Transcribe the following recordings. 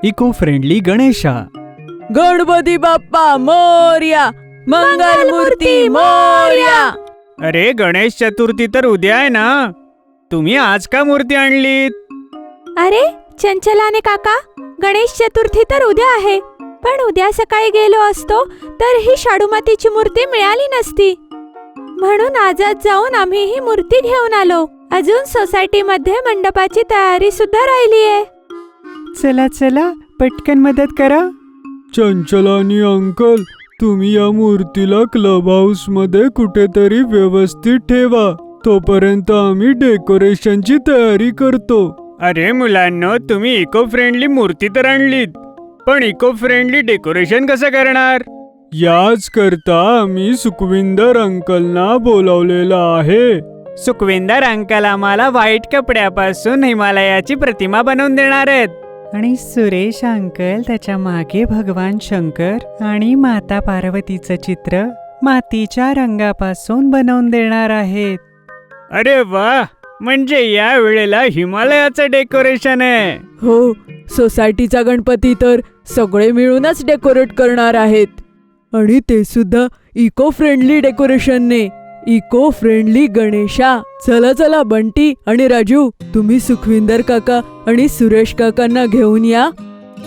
Eco friendly Ganesha. Ganpati Bappa Morya, Mangal Murti Morya. अरे गणेश चतुर्थी तर उद्या आहे ना, तुम्ही आज का मूर्ती आणलीत? अरे चंचलाने काका, गणेश चतुर्थी तर उद्या आहे, पण उद्या सकाळी गेलो असतो तर ही शाडूमातीची मूर्ती मिळाली नसती, म्हणून आजच जाऊन आम्ही ही मूर्ती घेऊन आलो. अजून सोसायटीमध्ये मंडपाची तयारी सुद्धा राहिली आहे. चला चला पटकन मदत करा. चंचला आणि अंकल, तुम्ही या मूर्तीला क्लब हाऊस मध्ये कुठेतरी व्यवस्थित ठेवा, तोपर्यंत आम्ही डेकोरेशनची तयारी करतो. अरे मुलांनो, तुम्ही इको फ्रेंडली मूर्ती तर आणलीत, पण इको फ्रेंडली डेकोरेशन कसं करणार? याच करता आम्ही सुखविंदर अंकलना बोलावलेलं आहे. सुखविंदर अंकल आम्हाला व्हाईट कपड्यापासून हिमालयाची प्रतिमा बनवून देणार आहेत. आणि सुरेश अंकल त्याच्या मागे भगवान शंकर आणि माता पार्वतीचं चित्र मातीच्या रंगापासून बनवून देणार आहेत. अरे वा, म्हणजे या वेळेला हिमालयाचं डेकोरेशन आहे. हो, सोसायटीचा गणपती तर सगळे मिळूनच डेकोरेट करणार आहेत, आणि ते सुद्धा इको फ्रेंडली डेकोरेशनने. Eco friendly Ganesha. चला चला बंटी आणि राजू, तुम्ही सुखविंदर काका आणि सुरेश काकांना घेऊन या.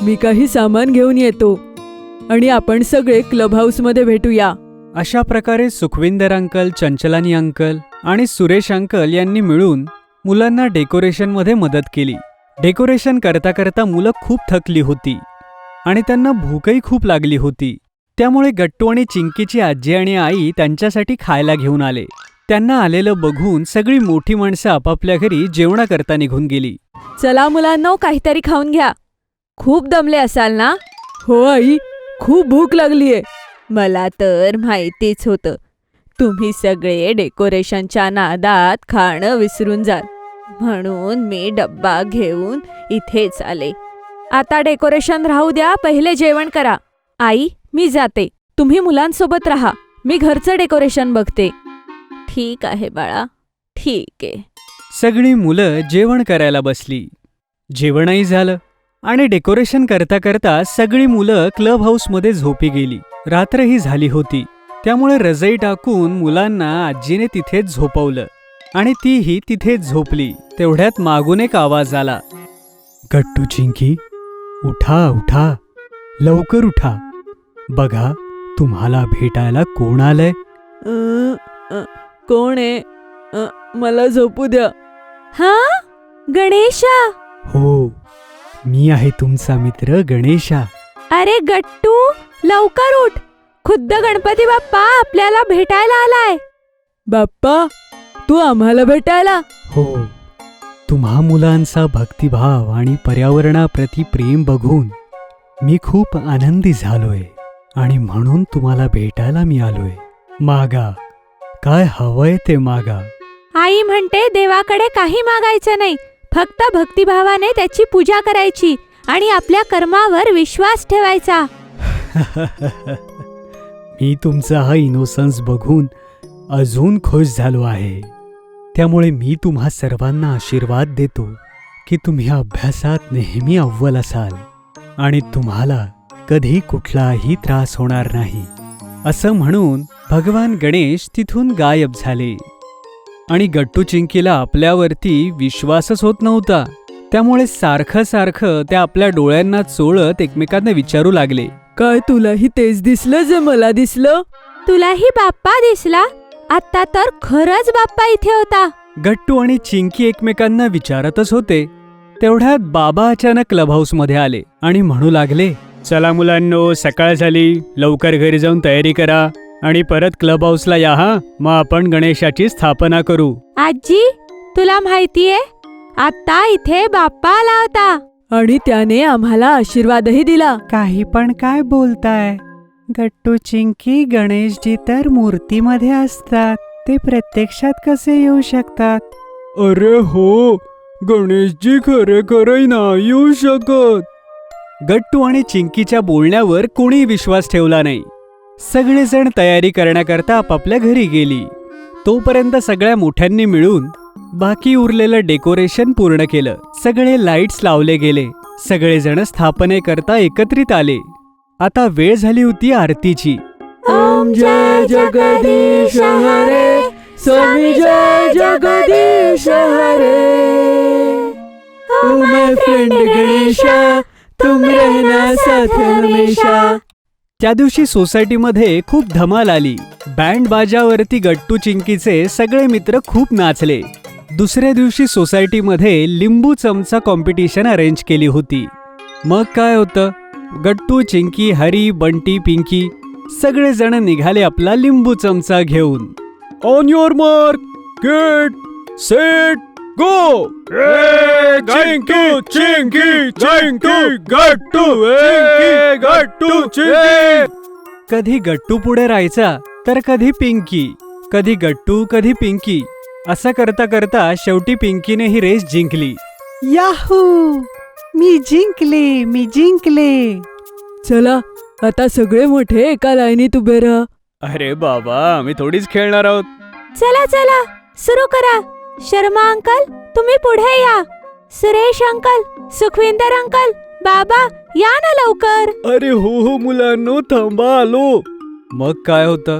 मी काही सामान घेऊन येतो आणि आपण सगळे क्लब हाऊस मध्ये भेटूया. अशा प्रकारे सुखविंदर अंकल, चंचलानी अंकल आणि सुरेश अंकल यांनी मिळून मुलांना डेकोरेशनमध्ये मदत केली. डेकोरेशन करता करता मुलं खूप थकली होती आणि त्यांना भूकही खूप लागली होती. त्यामुळे गट्टू आणि चिंकीची आजी आणि आई त्यांच्यासाठी खायला घेऊन आले. त्यांना आलेलं बघून सगळी मोठी माणसं आपापल्या घरी जेवणाकरता निघून गेली. चला मुलांनो, काहीतरी खाऊन घ्या. खूप दमले असाल ना? हो आई, खूप भूक लागलीये. मला तर माहितीच होतं, तुम्ही सगळे डेकोरेशनच्या नादात खाणं विसरून जाल, म्हणून मी डब्बा घेऊन इथेच आले. आता डेकोरेशन राहू द्या, पहिले जेवण करा. आई, मी जाते, तुम्ही मुलांसोबत राहा. मी घरचं डेकोरेशन बघते. ठीक आहे बाळा, ठीक आहे. सगळी मुलं जेवण करायला बसली. जेवणही झालं आणि डेकोरेशन करता करता सगळी मुलं क्लब हाऊसमध्ये झोपी गेली. रात्रही झाली होती, त्यामुळे रजई टाकून मुलांना आजीने तिथेच झोपवलं आणि तीही तिथेच झोपली. तेवढ्यात मागून एक आवाज आला. गट्टू चिंकी, उठा उठा, लवकर उठा. बघा, तुम्हाला भेटायला कोण आलंय? कोण आहे? मला झोपू द्या. हा, गणेशा. हो, मी आहे तुमचा मित्र गणेशा. अरे गट्टू, लवकर उठ, खुद्द गणपती बाप्पा आपल्याला भेटायला आलाय. बाप्पा, तू आम्हाला भेटायला? हो, तुम्हा मुलांचा भक्तिभाव आणि पर्यावरणाप्रती प्रेम बघून मी खूप आनंदी झालोय आणि म्हणून तुम्हाला भेटायला मी आलोय. मागा, काय हवंय ते मागा. आई म्हणते देवाकडे काही मागायचं नाही, फक्त भक्तिभावाने त्याची पूजा करायची आणि आपल्या कर्मावर विश्वास ठेवायचा. मी तुमचा हा इनोसन्स बघून अजून खुश झालो आहे. त्यामुळे मी तुम्हा सर्वांना आशीर्वाद देतो की तुम्ही अभ्यासात नेहमी अव्वल असाल आणि तुम्हाला कधी कुठलाही त्रास होणार नाही. असं म्हणून भगवान गणेश तिथून गायब झाले आणि गट्टू चिंकीला आपल्यावरती विश्वासच होत नव्हता. त्यामुळे सारखं सारखं त्या आपल्या डोळ्यांना चोळत एकमेकांना विचारू लागले, काय तुलाही तेच दिसलं जे मला दिसलं? तुलाही बाप्पा दिसला? आता तर खरंच बाप्पा इथे होता. गट्टू आणि चिंकी एकमेकांना विचारतच होते. तेवढ्यात बाबा अचानक क्लब हाऊस मध्ये आले आणि म्हणू लागले, चला मुलांनो, सकाळ झाली, लवकर घरी जाऊन तयारी करा आणि परत क्लब हाऊसला या. हा, मग आपण गणेशाची स्थापना करू. आजी, तुला माहितीये, आता इथे बाप्पा आला होता आणि त्याने आम्हाला आशीर्वादही दिला. काही पण काय बोलताय? गट्टू चिंकी, गणेशजी तर मूर्तीमध्ये असतात, ते प्रत्यक्षात कसे येऊ शकतात? अरे हो, गणेशजी खरे नाही येऊ शकत. गट्टू आणि चिंकीच्या बोलण्यावर कोणी विश्वास ठेवला नाही. सगळेजण तयारी करण्याकरता आपापल्या घरी गेली. तोपर्यंत सगळ्या मोठ्यांनी मिळून बाकी उरलेलं डेकोरेशन पूर्ण केलं. सगळे लाईट्स लावले गेले सगळेजण स्थापनेकरता एकत्रित आले. आता वेळ झाली होती आरतीची. ओम जय जगदीश हरे, स्वामी जय जगदीश हरे. ओ माय फ्रेंड गणेशा, तुम रहना साथ हमेशा. त्या दिवशी सोसायटीमध्ये खूप धमाल आली. बँड बाजावरती गट्टू चिंकीचे सगळे मित्र खूप नाचले. दुसऱ्या दिवशी सोसायटीमध्ये लिंबू चमचा कॉम्पिटिशन अरेंज केली होती. मग काय होतं, गट्टू, चिंकी, हरी, बंटी, पिंकी सगळेजण निघाले आपला लिंबू चमचा घेऊन. On your mark, get set go. Chinki Chinki Chinki Gattu, Gattu Chinki. कधी गट्टू पुढे राहायचा तर कधी पिंकी, कधी गट्टू कधी पिंकी. असं करता करता शेवटी पिंकीने ही रेस जिंकली. याहू, मी जिंकले. चला आता सगळे मोठे एका लाईनीत उभे राहा. अरे बाबा, आम्ही थोडीच खेळणार आहोत. चला चला सुरू करा. शर्मा अंकल, तुम्ही पुढे या. सुरेश अंकल, सुखविंदर अंकल, बाबा या ना लवकर. अरे हो मुलांनो, थांबा, आलो. मग काय होतं,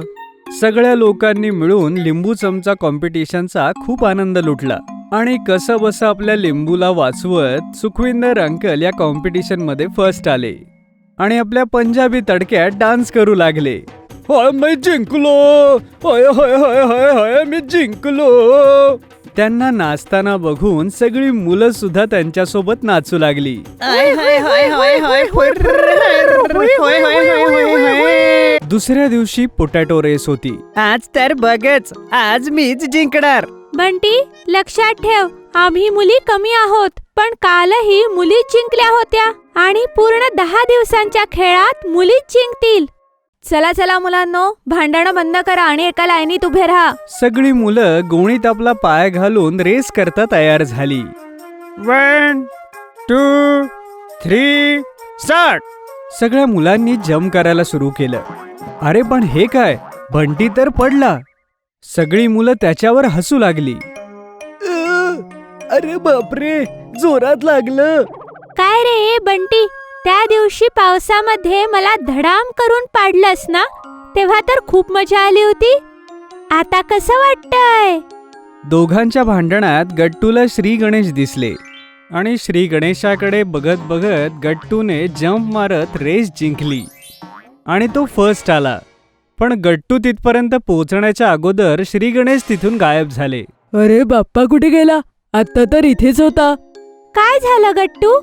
सगळ्या लोकांनी मिळून लिंबू चमचा कॉम्पिटिशनचा खूप आनंद लुटला. आणि कसं बसं आपल्या लिंबूला वाचवत सुखविंदर अंकल या कॉम्पिटिशन मध्ये फर्स्ट आले आणि आपल्या पंजाबी तडक्यात डान्स करू लागले. होय, मी जिंकलो. होय होय होय होय होय, मी जिंकलो. त्यांना नाचताना बघून सगळी मुलं सुद्धा त्यांच्यासोबत नाचू लागली. दुसऱ्या दिवशी पोटॅटो रेस होती. आज तर बघच, आज मीच जिंकणार. बंटी, लक्षात ठेव, आम्ही मुली कमी आहोत, पण कालही मुली जिंकल्या होत्या आणि पूर्ण 10 दिवसांच्या खेळात मुलीच जिंकतील. चला चला मुलांनो, भांडणं बंद करा आणि एका लाईनीत उभे राहा. सगळी मुलं गोणीत आपला पाय घालून रेस करता तयार झाली. 1 2 3 स्टार्ट. सगळ्या मुलांनी जम्प करायला सुरू केलं. अरे पण हे काय, बंटी तर पडला. सगळी मुलं त्याच्यावर हसू लागली. अरे बापरे, जोरात लागलं. काय रे बंटी, त्या दिवशी पावसामध्ये मला धडाम करून पाडलंस ना, तेव्हा तर खूप मजा आली होती. आता कसं वाटतंय? दोघांच्या भांडणात गट्टूला श्री गणेश दिसले आणि श्री गणेशाकडे बघत बघत गट्टूने जम्प मारत रेस जिंकली आणि तो फर्स्ट आला. पण गट्टू तिथपर्यंत पोहोचण्याच्या अगोदर श्री गणेश तिथून गायब झाले. अरे बाप्पा कुठे गेला? आता तर इथेच होता. काय झालं गट्टू,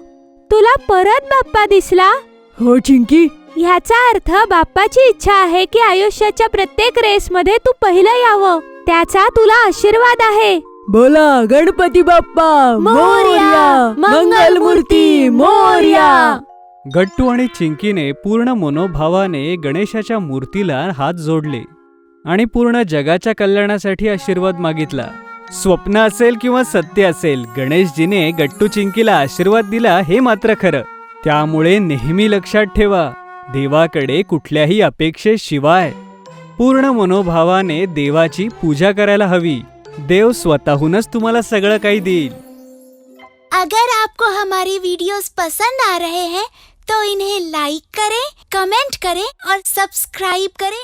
तुला परत बाप्पा दिसला? हो चिंकी. ह्याचा अर्थ बाप्पाची इच्छा आहे की आयुष्याच्या प्रत्येक रेसमध्ये तू पहिलं यावं. त्याचा तुला आशीर्वाद आहे. बोला गणपती बाप्पा मोरया, मंगलमूर्ती मोरया. गट्टू आणि चिंकीने पूर्ण मनोभावाने गणेशाच्या मूर्तीला हात जोडले आणि पूर्ण जगाच्या कल्याणासाठी आशीर्वाद मागितला. स्वप्न असेल किंवा सत्य असेल, गणेशजीने गट्टू चिंकीला आशीर्वाद दिला हे मात्र खरं. त्यामुळे नेहमी लक्षात ठेवा, देवाकडे कुठल्याही अपेक्षेशिवाय पूर्ण मनोभावाने देवाची पूजा करायला हवी. देव स्वतःहूनच तुम्हाला सगळं काही देईल. अगर आपको हमारी वीडियोस पसंद आ रहे हैं तो इन्हें लाइक करें, कमेंट करें और सब्सक्राइब करें